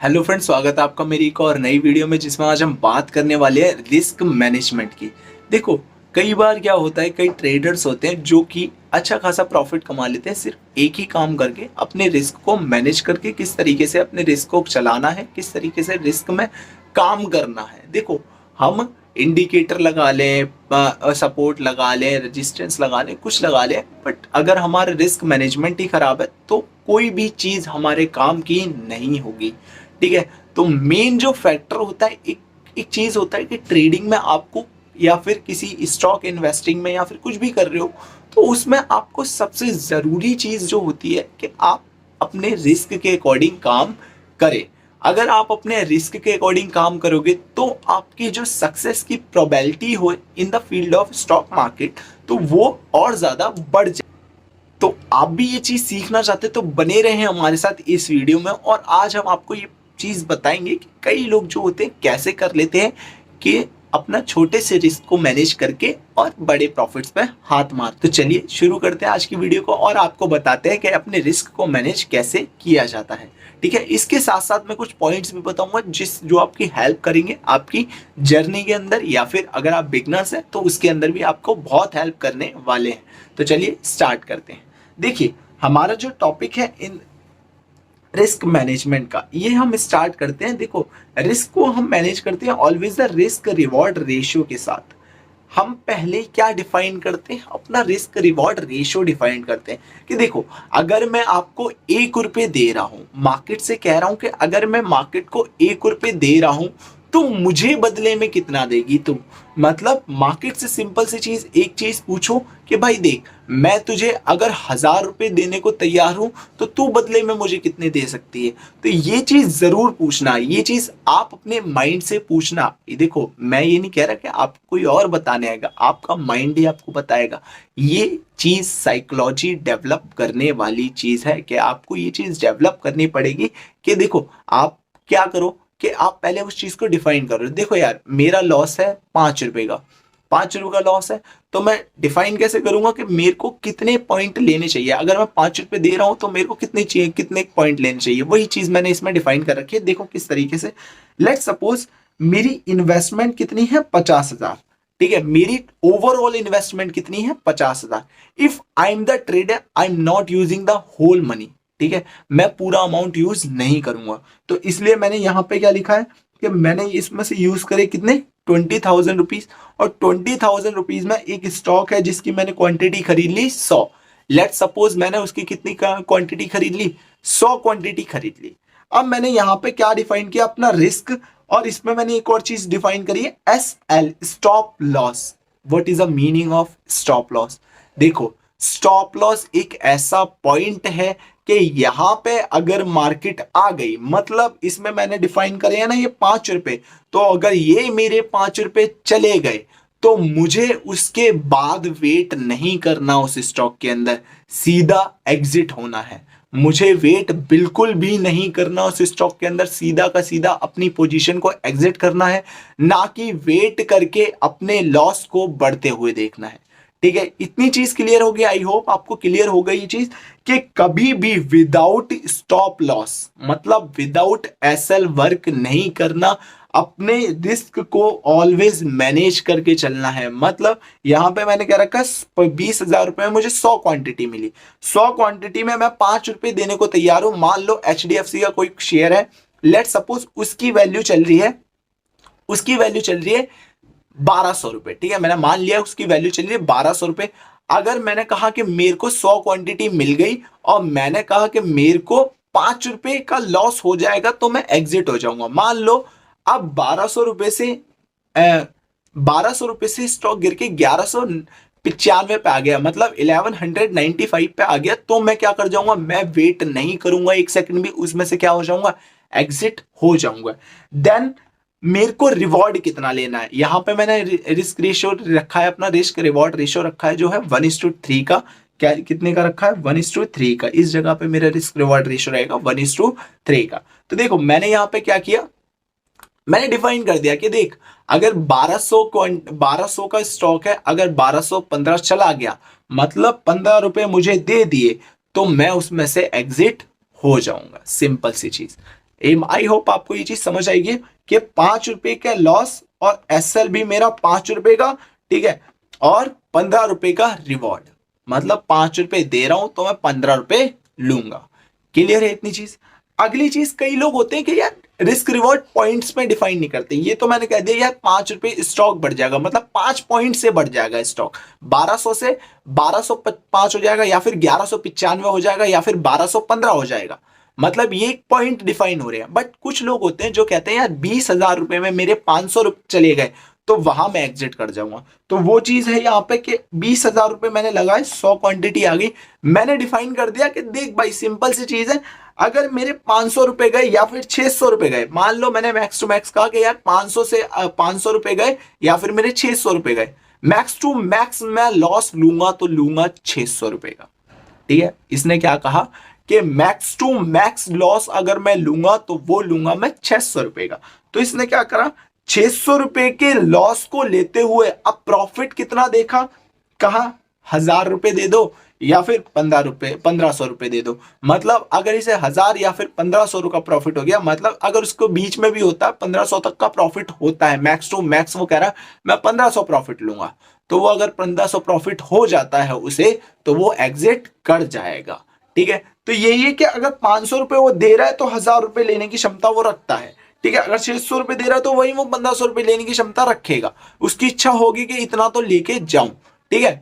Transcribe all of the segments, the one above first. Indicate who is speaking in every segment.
Speaker 1: Hello friends, स्वागत है आपका मेरी एक और नई वीडियो में जिसमें आज हम बात करने वाले हैं रिस्क मैनेजमेंट की। देखो, कई बार क्या होता है, कई ट्रेडर्स होते हैं जो कि अच्छा खासा प्रॉफिट कमा लेते हैं सिर्फ एक ही काम करके, अपने रिस्क को मैनेज करके, किस तरीके से अपने रिस्क को चलाना है, किस तरीके से रिस्क में काम करना है। देखो, हम इंडिकेटर लगा लें, सपोर्ट लगा लें, रेजिस्टेंस लगा लें, कुछ लगा लें, बट अगर हमारा रिस्क मैनेजमेंट ही खराब है तो कोई भी चीज़ हमारे काम की नहीं होगी। ठीक है। तो मेन जो फैक्टर होता है, एक एक चीज होता है कि ट्रेडिंग में आपको, या फिर किसी स्टॉक इन्वेस्टिंग में, या फिर कुछ भी कर रहे हो, तो उसमें आपको सबसे जरूरी चीज जो होती है कि आप अपने रिस्क के अकॉर्डिंग काम करें। अगर आप अपने रिस्क के अकॉर्डिंग काम करोगे तो आपकी जो सक्सेस की प्रोबेबिलिटी हो in the field of stock market, तो वो और ज्यादा बढ़ जाए। तो आप भी ये चीज सीखना चाहते तो बने रहे हमारे साथ इस वीडियो में, और आज हम आपको ये चीज बताएंगे कि कई लोग जो होते हैं कैसे कर लेते हैं कि अपना छोटे से रिस्क को मैनेज करके और बड़े प्रॉफिट्स पे हाथ मार। तो चलिए शुरू करते हैं आज की वीडियो को और आपको बताते हैं कि अपने रिस्क को मैनेज कैसे किया जाता है। ठीक है। इसके साथ साथ मैं कुछ पॉइंट्स भी बताऊंगा जो आपकी हेल्प करेंगे आपकी जर्नी के अंदर, या फिर अगर आप बिगनर्स हैं तो उसके अंदर भी आपको बहुत हेल्प करने वाले हैं। तो चलिए स्टार्ट करते हैं। देखिए, हमारा जो टॉपिक है इन रिस्क मैनेजमेंट का, ये हम स्टार्ट करते हैं। देखो, रिस्क को हम मैनेज करते हैं always the risk reward ratio के साथ। हम पहले क्या डिफाइन करते हैं, अपना रिस्क रिवॉर्ड रेशियो डिफाइन करते हैं कि देखो, अगर मैं आपको 1 रुपये दे रहा हूं, मार्केट से कह रहा हूं कि अगर मैं मार्केट को 1 रुपये दे रहा हूं तो मुझे बदले में कितना देगी तुम। मतलब मार्केट से सिंपल सी चीज, एक चीज पूछो कि भाई देख, मैं तुझे अगर 1000 रुपये देने को तैयार हूं तो तू बदले में मुझे कितने दे सकती है। तो ये चीज जरूर पूछना, ये चीज आप अपने माइंड से पूछना। ये देखो, मैं ये नहीं कह रहा कि आपको कोई और बताने आएगा, आपका माइंड ही आपको बताएगा। ये चीज साइकोलॉजी डेवलप करने वाली चीज है कि आपको ये चीज डेवलप करनी पड़ेगी कि देखो, आप क्या करो कि आप पहले उस चीज को डिफाइन करो। देखो यार, मेरा लॉस है 5 रुपए का, 5 रुपए का लॉस है, तो मैं डिफाइन कैसे करूंगा कि मेरे को कितने पॉइंट लेने चाहिए। अगर मैं 5 रुपए दे रहा हूं तो मेरे को कितने चाहिए, कितने पॉइंट लेने चाहिए, वही चीज मैंने इसमें डिफाइन कर रखी है। देखो किस तरीके से, लेट सपोज मेरी इन्वेस्टमेंट कितनी है, 50,000। ठीक है, मेरी ओवरऑल इन्वेस्टमेंट कितनी है, 50,000। If I am the trader, I am not using the whole money. ठीक है, मैं पूरा अमाउंट यूज नहीं करूंगा, तो इसलिए मैंने यहां पे क्या लिखा है कि मैंने इसमें से यूज करे कितने, 20,000 रुपीज। और 20,000 रुपीज में एक स्टॉक है जिसकी मैंने क्वांटिटी खरीद ली 100। लेट सपोज मैंने उसकी कितनी क्वांटिटी खरीद ली, 100 क्वांटिटी खरीद ली। अब मैंने यहाँ पे क्या डिफाइन किया, अपना रिस्क, और इसमें मैंने एक और चीज डिफाइन करी है, SL, stop loss. What is the meaning of stop loss? देखो, स्टॉप लॉस एक ऐसा पॉइंट है कि यहां पे अगर मार्केट आ गई, मतलब इसमें मैंने डिफाइन करे है ना ये 5 रुपए, तो अगर ये मेरे 5 रुपए चले गए तो मुझे उसके बाद वेट नहीं करना उस स्टॉक के अंदर, सीधा एग्जिट होना है। मुझे वेट बिल्कुल भी नहीं करना उस स्टॉक के अंदर, सीधा का सीधा अपनी पोजीशन को एग्जिट करना है, ना कि वेट करके अपने लॉस को बढ़ते हुए देखना है। ठीक है, इतनी चीज क्लियर हो गई। आई होप आपको क्लियर हो गई ये चीज कि कभी भी विदाउट स्टॉप लॉस, मतलब विदाउट एसएल वर्क नहीं करना, अपने रिस्क को ऑलवेज मैनेज करके चलना है। मतलब यहां पे मैंने क्या रखा, 20,000 रुपए में मुझे 100 क्वांटिटी मिली, 100 क्वांटिटी में मैं 5 रुपए देने को तैयार हूं। मान लो HDFC का कोई शेयर है, लेट सपोज उसकी वैल्यू चल रही है, उसकी वैल्यू चल रही है 1,200 रुपए। ठीक है, मैंने मान लिया उसकी वैल्यू चल रही है 1,200 रुपए। अगर मैंने कहा कि मेरे को 100 क्वांटिटी मिल गई और मैंने कहा कि मेरे को 5 रुपए का लॉस हो जाएगा तो मैं एग्जिट हो जाऊंगा। मान लो अब 1,200 रुपए से 1,200 रुपए से स्टॉक गिर के 1,195 पे आ गया, मतलब 1,195 पे आ गया, तो मैं क्या कर जाऊंगा, मैं वेट नहीं करूंगा एक सेकंड भी, उसमें से क्या हो जाऊंगा, एग्जिट हो जाऊंगा। देन मेरे को रिवॉर्ड कितना लेना है, यहां पे मैंने रिस्क रेशियो रखा है, अपना रिस्क रिवॉर्ड रेशियो रखा है जो है 1:3 का। क्या, कितने का रखा है, 1:3 का। इस जगह पे मेरा रिस्क रिवॉर्ड रेशियो रहेगा 1:3 का। तो देखो मैंने यहां पे क्या किया, मैंने डिफाइन कर दिया कि देख, अगर 1200 का स्टॉक है, अगर 1215 चला गया, मतलब 15 रुपए मुझे दे दिए, तो मैं उसमें से एग्जिट हो जाऊंगा। सिंपल सी चीज, आई होप आपको ये चीज समझ आएगी कि 5 रुपए का लॉस और एसएल भी मेरा 5 रुपए का, ठीक है, और 15 रुपए का रिवॉर्ड, मतलब 5 रुपए दे रहा हूं तो मैं 15 रुपए लूंगा। क्लियर है इतनी चीज। अगली चीज, कई लोग होते हैं कि यार रिस्क रिवॉर्ड पॉइंट्स में डिफाइन नहीं करते। ये तो मैंने कह दिया यार 5 रुपए स्टॉक बढ़ जाएगा, मतलब 5 पॉइंट से बढ़ जाएगा स्टॉक, 1200 से 1205 हो जाएगा, या फिर 1195 हो जाएगा, या फिर 1215 हो जाएगा, मतलब ये एक पॉइंट डिफाइन हो रहे हैं। बट कुछ लोग होते हैं जो कहते हैं यार 20,000 रुपए में मेरे 500 रुपए चले गए तो वहां मैं एग्जिट कर जाऊंगा। तो वो चीज है यहाँ पे कि 20,000 रुपए मैंने लगाए, 100 क्वांटिटी आ गई, मैंने डिफाइन कर दिया कि देख भाई सिंपल सी चीज है, अगर मेरे 500 रुपए गए या फिर 600 रुपए गए, मान लो मैंने मैक्स टू मैक्स कहा कि यार 500 से 500 रुपए गए या फिर मेरे 600 रुपए गए, मैक्स टू मैक्स मैं लॉस लूंगा तो लूंगा 600 रुपए का। ठीक है, इसने क्या कहा कि मैक्स टू मैक्स लॉस अगर मैं लूंगा तो वो लूंगा मैं 600 रुपए का। तो इसने क्या करा, 600 रुपए के लॉस को लेते हुए अब प्रॉफिट कितना देखा, कहा 1,000 रुपए दे दो या फिर 1500 रुपए दे दो। मतलब अगर इसे 1,000 या फिर 1500 का प्रॉफिट हो गया, मतलब अगर उसको बीच में भी होता है 1500 तक का प्रॉफिट होता है, मैक्स टू मैक्स वो कह रहा है मैं 1500 प्रॉफिट लूंगा, तो वो अगर 1500 प्रॉफिट हो जाता है उसे तो वो एग्जिट कर जाएगा। ठीक है, तो यही है कि अगर 500 रुपए वो दे रहा है तो 1,000 रुपए लेने की क्षमता वो रखता है। ठीक है, अगर 600 रुपए दे रहा है तो वही वो 1500 रुपए लेने की क्षमता रखेगा, उसकी इच्छा होगी कि इतना तो लेके जाऊं। ठीक है,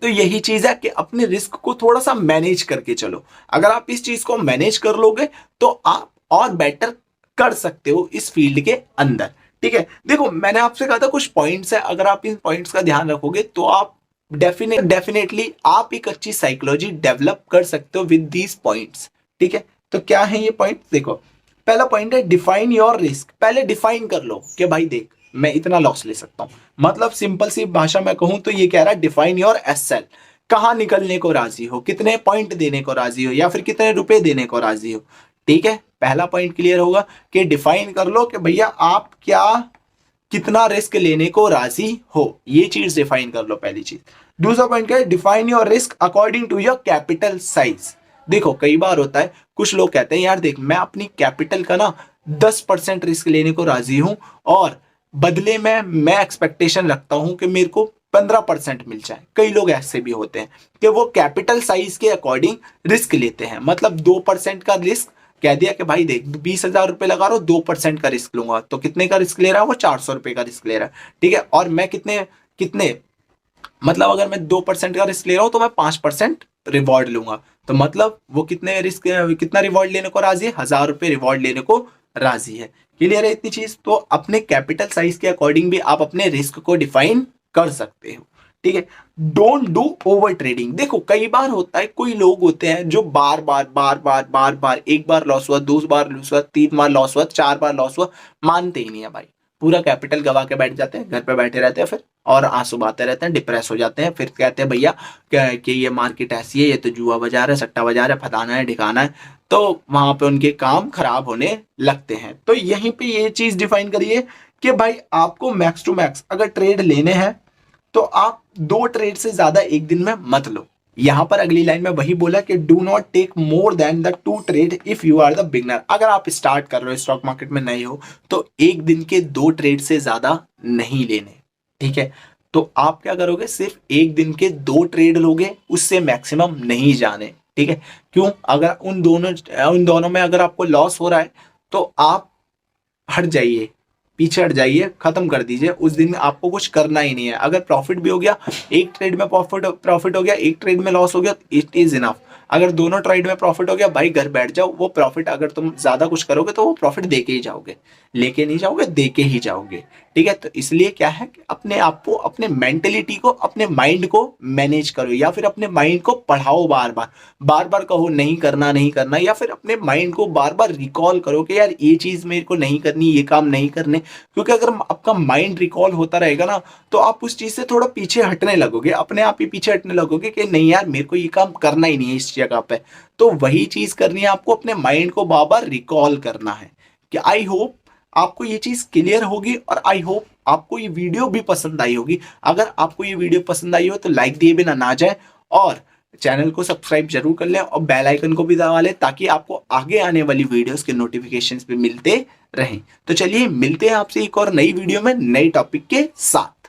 Speaker 1: तो यही चीज है कि अपने रिस्क को थोड़ा सा मैनेज करके चलो। अगर आप इस चीज को मैनेज कर लोगे तो आप और बेटर कर सकते हो इस फील्ड के अंदर। ठीक है, देखो मैंने आपसे कहा था कुछ पॉइंट्स है, अगर आप इन पॉइंट्स का ध्यान रखोगे तो आप डेफिनेटली आप एक अच्छी साइकोलॉजी डेवलप कर सकते हो विद दीज पॉइंट्स। ठीक है, तो क्या है ये पॉइंट, देखो पहला पॉइंट है डिफाइन योर रिस्क। पहले डिफाइन कर लो कि भाई देख मैं इतना लॉस ले सकता हूं, मतलब सिंपल सी भाषा में कहूं तो ये कह रहा है डिफाइन योर एसएल, कहां निकलने को राजी हो, कितने पॉइंट देने को राजी हो या फिर कितने रुपए देने को राजी हो। ठीक है, पहला पॉइंट क्लियर होगा कि डिफाइन कर लो कि भैया आप क्या कितना रिस्क लेने को राजी हो, ये चीज डिफाइन कर लो पहली चीज। दूसरा पॉइंट क्या है, define your risk according to your capital size. देखो कई बार होता है कुछ लोग कहते हैं यार देख मैं अपनी कैपिटल का ना 10% रिस्क लेने को राजी हूं और बदले में मैं एक्सपेक्टेशन रखता हूं कि मेरे को 15% मिल जाए। कई लोग ऐसे भी होते हैं कि वो कैपिटल साइज के अकॉर्डिंग रिस्क लेते हैं, मतलब 2% का रिस्क कह दिया कि भाई देख 20,000 रुपए लगा रहा हूं, 2% का रिस्क लूंगा, तो कितने का रिस्क ले रहा है वो 400 रुपए का रिस्क ले रहा है। ठीक है, और मैं कितने कितने मतलब अगर मैं 2% का रिस्क ले रहा हूं तो मैं 5% रिवॉर्ड लूंगा, तो मतलब वो कितने रिस्क कितना रिवॉर्ड लेने को राजी है, 1,000 रुपए रिवॉर्ड लेने को राजी है। क्लियर है इतनी चीज। तो अपने कैपिटल साइज के अकॉर्डिंग भी आप अपने रिस्क को डिफाइन कर सकते हो। ठीक है, डोंट डू ओवर ट्रेडिंग। देखो कई बार होता है कोई लोग होते हैं जो बार बार बार बार बार बार एक बार लॉस हुआ, 2 बार लॉस हुआ, 3 बार लॉस हुआ, 4 बार लॉस हुआ, मानते ही नहीं है भाई, पूरा कैपिटल गवा के बैठ जाते हैं, घर पे बैठे रहते हैं फिर और आंसू बहाते रहते हैं, डिप्रेस हो जाते हैं, फिर कहते हैं भैया कि ये मार्केट ऐसी है, ये तो जुआ बाजार है, सट्टा बाजार है, फताना है ढिकाना है, तो वहां पे उनके काम खराब होने लगते हैं। तो यहीं पे ये चीज डिफाइन करिए कि भाई आपको मैक्स टू मैक्स अगर ट्रेड लेने हैं तो आप 2 ट्रेड से ज्यादा एक दिन में मत लो। यहां पर अगली लाइन में वही बोला कि do not take more than the 2 trade if you are the beginner. अगर आप स्टार्ट कर रहे हो स्टॉक मार्केट में नए हो तो एक दिन के 2 ट्रेड से ज्यादा नहीं लेने। ठीक है, तो आप क्या करोगे, सिर्फ एक दिन के 2 ट्रेड लोगे, उससे मैक्सिमम नहीं जाने। ठीक है, क्यों, अगर उन दोनों में अगर आपको लॉस हो रहा है तो आप हट जाइए, पीछे हट जाइए, खत्म कर दीजिए, उस दिन आपको कुछ करना ही नहीं है। अगर प्रॉफिट भी हो गया, एक ट्रेड में प्रॉफिट हो गया, एक ट्रेड में लॉस हो गया, इट इज इनफ। अगर दोनों ट्रेड में प्रॉफिट हो गया भाई घर बैठ जाओ, वो प्रॉफिट अगर तुम ज्यादा कुछ करोगे तो वो प्रॉफिट दे के ही जाओगे, लेके नहीं जाओगे, दे के ही जाओगे। ठीक है, तो इसलिए क्या है कि अपने आप को, अपने मेंटेलिटी को, अपने माइंड को मैनेज करो या फिर अपने माइंड को पढ़ाओ, बार बार कहो नहीं करना नहीं करना, या फिर अपने माइंड को बार बार रिकॉल करो कि यार ये चीज मेरे को नहीं करनी, ये काम नहीं करने। क्योंकि अगर आपका माइंड रिकॉल होता रहेगा ना तो आप उस चीज से थोड़ा पीछे हटने लगोगे, अपने आप ही पीछे हटने लगोगे कि नहीं यार मेरे को ये काम करना ही नहीं है इस जगह पे। तो वही चीज करनी है आपको, अपने माइंड को बार बार रिकॉल करना है। कि आई होप आपको ये चीज क्लियर होगी और आई होप आपको ये वीडियो भी पसंद आई होगी। अगर आपको ये वीडियो पसंद आई हो तो लाइक दिए बिना ना जाए और चैनल को सब्सक्राइब जरूर कर लें और बेल आइकन को भी दबा लें ताकि आपको आगे आने वाली वीडियोस के नोटिफिकेशंस भी मिलते रहें। तो चलिए मिलते हैं आपसे एक और नई वीडियो में नए टॉपिक के साथ।